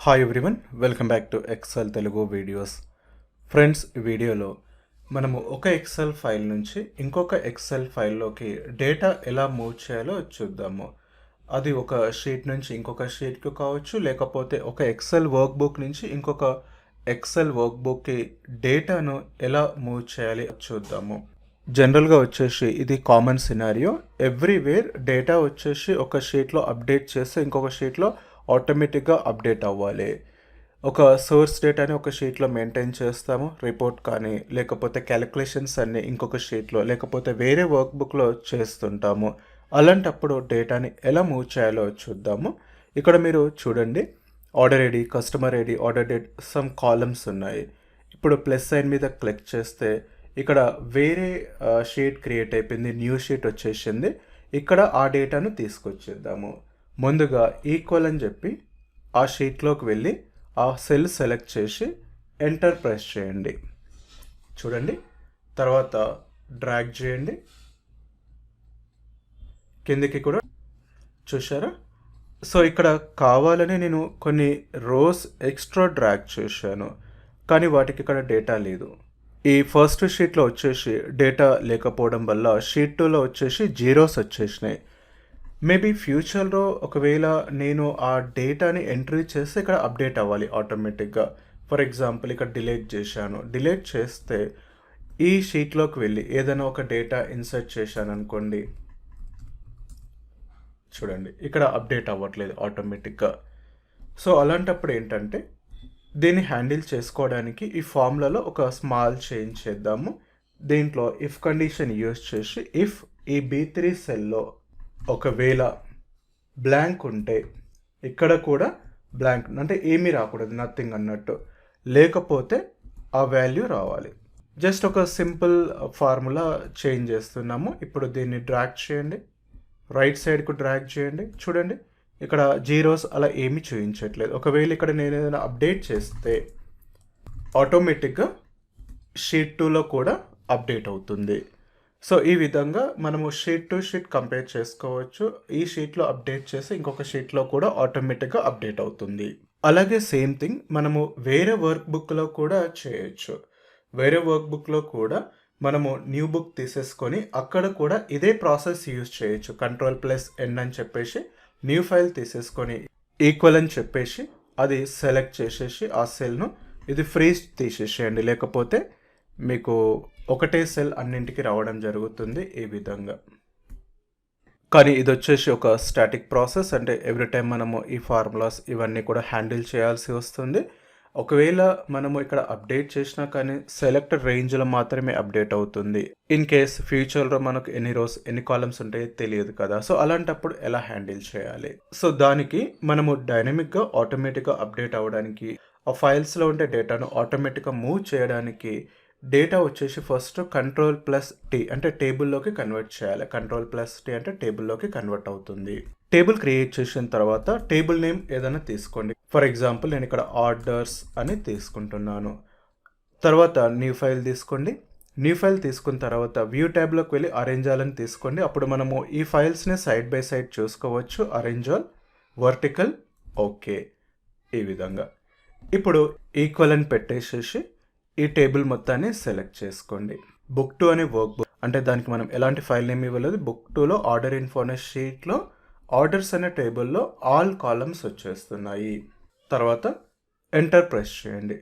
Hi everyone, welcome back to Excel Telugu videos. Friends, ఈ వీడియోలో మనము ఒక ఎక్సెల్ ఫైల్ నుంచి ఇంకొక ఎక్సెల్ ఫైల్లోకి డేటా ఎలా మూవ్ చేయాలో చూద్దాము. అది ఒక షీట్ నుంచి ఇంకొక షీట్కి కావచ్చు, లేకపోతే ఒక ఎక్సెల్ వర్క్ బుక్ నుంచి ఇంకొక ఎక్సెల్ వర్క్ బుక్కి డేటాను ఎలా మూవ్ చేయాలి చూద్దాము. జనరల్గా వచ్చేసి ఇది కామన్ సినారియో. ఎవ్రీవేర్ డేటా వచ్చేసి ఒక షీట్లో అప్డేట్ చేస్తే ఇంకొక షీట్లో ఆటోమేటిక్గా అప్డేట్ అవ్వాలి. ఒక సోర్స్ డేటాని ఒక షీట్లో మెయింటైన్ చేస్తాము, రిపోర్ట్ కానీ లేకపోతే క్యాలిక్యులేషన్స్ అన్నీ ఇంకొక షీట్లో లేకపోతే వేరే వర్క్ బుక్లో చేస్తుంటాము. అలాంటప్పుడు డేటాని ఎలా మూవ్ చేయాలో చూద్దాము. ఇక్కడ మీరు చూడండి, order ID, customer ID, order date, some columns ఉన్నాయి. ఇప్పుడు ప్లస్ సైన్ మీద క్లిక్ చేస్తే ఇక్కడ వేరే షీట్ క్రియేట్ అయిపోయింది, న్యూ షీట్ వచ్చేసింది. ఇక్కడ ఆ డేటాను తీసుకొచ్చేద్దాము. ముందుగా ఈక్వల్ అని చెప్పి ఆ షీట్లోకి వెళ్ళి ఆ సెల్ సెలెక్ట్ చేసి ఎంటర్ ప్రెస్ చేయండి. చూడండి, తర్వాత డ్రాగ్ చేయండి కిందికి కూడా. చూసారా? సో ఇక్కడ కావాలని నేను కొన్ని రోస్ ఎక్స్ట్రా డ్రాగ్ చేశాను, కానీ వాటికి ఇక్కడ డేటా లేదు. ఈ ఫస్ట్ షీట్లో వచ్చేసి డేటా లేకపోవడం వల్ల షీట్ 2లో వచ్చేసి జీరోస్ వచ్చేసినాయి. మేబీ ఫ్యూచర్లో ఒకవేళ నేను ఆ డేటాని ఎంట్రీ చేస్తే ఇక్కడ అప్డేట్ అవ్వాలి ఆటోమేటిక్గా. ఫర్ ఎగ్జాంపుల్ ఇక్కడ డిలీట్ చేశాను. డిలీట్ చేస్తే ఈ షీట్లోకి వెళ్ళి ఏదైనా ఒక డేటా ఇన్సర్ట్ చేశాను అనుకోండి, చూడండి ఇక్కడ అప్డేట్ అవ్వట్లేదు ఆటోమేటిక్గా. సో అలాంటప్పుడు ఏంటంటే దీన్ని హ్యాండిల్ చేసుకోవడానికి ఈ ఫార్ములాలో ఒక స్మాల్ చేంజ్ చేద్దాము. దీంట్లో ఇఫ్ కండిషన్ యూజ్ చేసి ఇఫ్ ఈ B3 సెల్లో ఒకవేళ బ్లాంక్ ఉంటే ఇక్కడ కూడా బ్లాంక్ అంటే ఏమీ రాకూడదు, నథింగ్ అన్నట్టు. లేకపోతే ఆ వాల్యూ రావాలి. జస్ట్ ఒక సింపుల్ ఫార్ములా చేంజ్ చేస్తున్నాము. ఇప్పుడు దీన్ని డ్రాగ్ చేయండి, రైట్ సైడ్కు డ్రాగ్ చేయండి. చూడండి, ఇక్కడ జీరోస్ అలా ఏమీ చూపించట్లేదు. ఒకవేళ ఇక్కడ నేను ఏదైనా అప్డేట్ చేస్తే ఆటోమేటిక్గా షీట్ 2లో కూడా అప్డేట్ అవుతుంది. సో ఈ విధంగా మనము షీట్ టు షీట్ కంపేర్ చేసుకోవచ్చు. ఈ షీట్లో అప్డేట్ చేసి ఇంకొక షీట్లో కూడా ఆటోమేటిక్గా అప్డేట్ అవుతుంది. అలాగే సేమ్ థింగ్ మనము వేరే వర్క్ బుక్లో కూడా చేయొచ్చు. వేరే వర్క్ బుక్లో కూడా మనము న్యూ బుక్ తీసేసుకొని అక్కడ కూడా ఇదే ప్రాసెస్ యూజ్ చేయొచ్చు. Ctrl+N అని చెప్పేసి న్యూ ఫైల్ తీసేసుకొని ఈక్వల్ అని చెప్పేసి అది సెలెక్ట్ చేసేసి ఆ సెల్ను ఇది ఫ్రీజ్ తీసేసేయండి. లేకపోతే మీకు ఒకటే సెల్ అన్నింటికి రావడం జరుగుతుంది ఈ విధంగా. కానీ ఇది వచ్చేసి ఒక స్టాటిక్ ప్రాసెస్, అంటే ఎవ్రీ టైం మనము ఈ ఫార్ములాస్ ఇవన్నీ కూడా హ్యాండిల్ చేయాల్సి వస్తుంది. ఒకవేళ మనము ఇక్కడ అప్డేట్ చేసినా కానీ సెలెక్టెడ్ రేంజ్లో మాత్రమే అప్డేట్ అవుతుంది. ఇన్ కేస్ ఫ్యూచర్లో మనకు ఎన్ని రోస్ ఎన్ని కాలమ్స్ ఉంటాయో తెలియదు కదా. సో అలాంటప్పుడు ఎలా హ్యాండిల్ చేయాలి? సో దానికి మనము డైనమిక్గా ఆటోమేటిక్గా అప్డేట్ అవ్వడానికి, ఆ ఫైల్స్లో ఉండే డేటాను ఆటోమేటిక్గా మూవ్ చేయడానికి డేటా వచ్చేసి ఫస్ట్ Ctrl+T అంటే టేబుల్లోకి కన్వర్ట్ చేయాలి. Ctrl+T అంటే టేబుల్లోకి కన్వర్ట్ అవుతుంది. టేబుల్ క్రియేట్ చేసిన తర్వాత టేబుల్ నేమ్ ఏదైనా తీసుకోండి. ఫర్ ఎగ్జాంపుల్ నేను ఇక్కడ ఆర్డర్స్ అని తీసుకుంటున్నాను. తర్వాత న్యూ ఫైల్ తీసుకోండి. న్యూ ఫైల్ తీసుకున్న తర్వాత వ్యూ ట్యాబ్లోకి వెళ్ళి అరేంజ్ ఆల్ అని తీసుకోండి. అప్పుడు మనము ఈ ఫైల్స్ని సైడ్ బై సైడ్ చూసుకోవచ్చు. అరేంజ్ ఆల్, వర్టికల్, ఓకే, ఈ విధంగా. ఇప్పుడు ఈక్వల్ అని పెట్టేసేసి ఈ టేబుల్ మొత్తాన్ని సెలెక్ట్ చేసుకోండి. బుక్ 2 అనే వర్క్ బుక్, అంటే దానికి మనం ఎలాంటి ఫైల్ నేమ్ ఇవ్వలేదు. బుక్ 2లో ఆర్డర్ ఇన్ఫో అనే షీట్లో ఆర్డర్స్ అనే టేబుల్లో ఆల్ కాలమ్స్ వచ్చేస్తున్నాయి. తర్వాత ఎంటర్ ప్రెస్ చేయండి.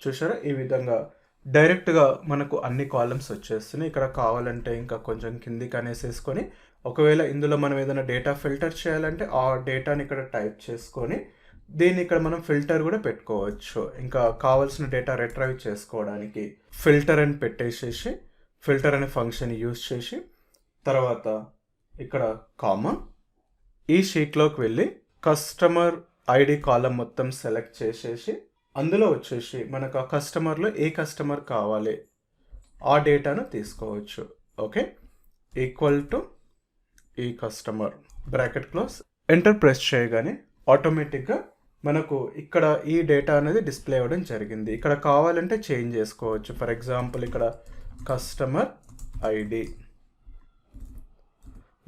చూసారా, ఈ విధంగా డైరెక్ట్గా మనకు అన్ని కాలమ్స్ వచ్చేస్తున్నాయి. ఇక్కడ కావాలంటే ఇంకా కొంచెం కిందికి అనేసేసుకొని ఒకవేళ ఇందులో మనం ఏదైనా డేటా ఫిల్టర్ చేయాలంటే ఆ డేటాని ఇక్కడ టైప్ చేసుకొని దీన్ని ఇక్కడ మనం ఫిల్టర్ కూడా పెట్టుకోవచ్చు. ఇంకా కావాల్సిన డేటా రిట్రైవ్ చేసుకోవడానికి ఫిల్టర్ అని పెట్టేసేసి ఫిల్టర్ అనే ఫంక్షన్ యూజ్ చేసి తర్వాత ఇక్కడ కామా ఈ షీట్లోకి వెళ్ళి కస్టమర్ ఐడి కాలం మొత్తం సెలెక్ట్ చేసేసి అందులో వచ్చేసి మనకు ఆ కస్టమర్లో ఏ కస్టమర్ కావాలి ఆ డేటాను తీసుకోవచ్చు. ఓకే, ఈక్వల్ టు ఈ customer, bracket close, enter press చేయగానే ఆటోమేటిక్గా మనకు ఇక్కడ ఈ డేటా అనేది డిస్ప్లే అవ్వడం జరిగింది. ఇక్కడ కావాలంటే చేంజ్ చేసుకోవచ్చు. ఫర్ ఎగ్జాంపుల్ ఇక్కడ కస్టమర్ ఐడి,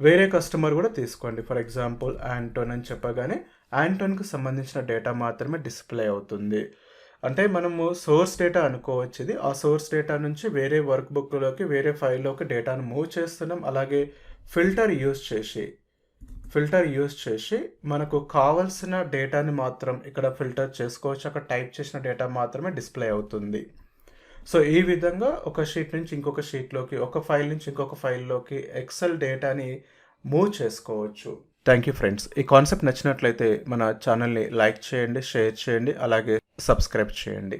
వేరే కస్టమర్ కూడా తీసుకోండి. ఫర్ ఎగ్జాంపుల్ యాంటోన్ అని చెప్పగానే యాంటోన్కి సంబంధించిన డేటా మాత్రమే డిస్ప్లే అవుతుంది. అంటే మనము సోర్స్ డేటా అనుకోవచ్చు ఇది. ఆ సోర్స్ డేటా నుంచి వేరే వర్క్ బుక్‌లోకి, వేరే ఫైల్‌లోకి డేటాను మూవ్ చేస్తున్నాం. అలాగే ఫిల్టర్ యూజ్ చేసి మనకు కావాల్సిన డేటాని మాత్రం ఇక్కడ ఫిల్టర్ చేసుకోవచ్చు. అక్కడ టైప్ చేసిన డేటా మాత్రమే డిస్ప్లే అవుతుంది. సో ఈ విధంగా ఒక షీట్ నుంచి ఇంకొక షీట్‌లోకి, ఒక ఫైల్ నుంచి ఇంకొక ఫైల్‌లోకి ఎక్సెల్ డేటాని మూవ్ చేసుకోవచ్చు. Thank you friends. ఈ కాన్సెప్ట్ నచ్చినట్లయితే మన ఛానల్‌ని లైక్ చేయండి, షేర్ చేయండి, అలాగే సబ్స్క్రైబ్ చేయండి.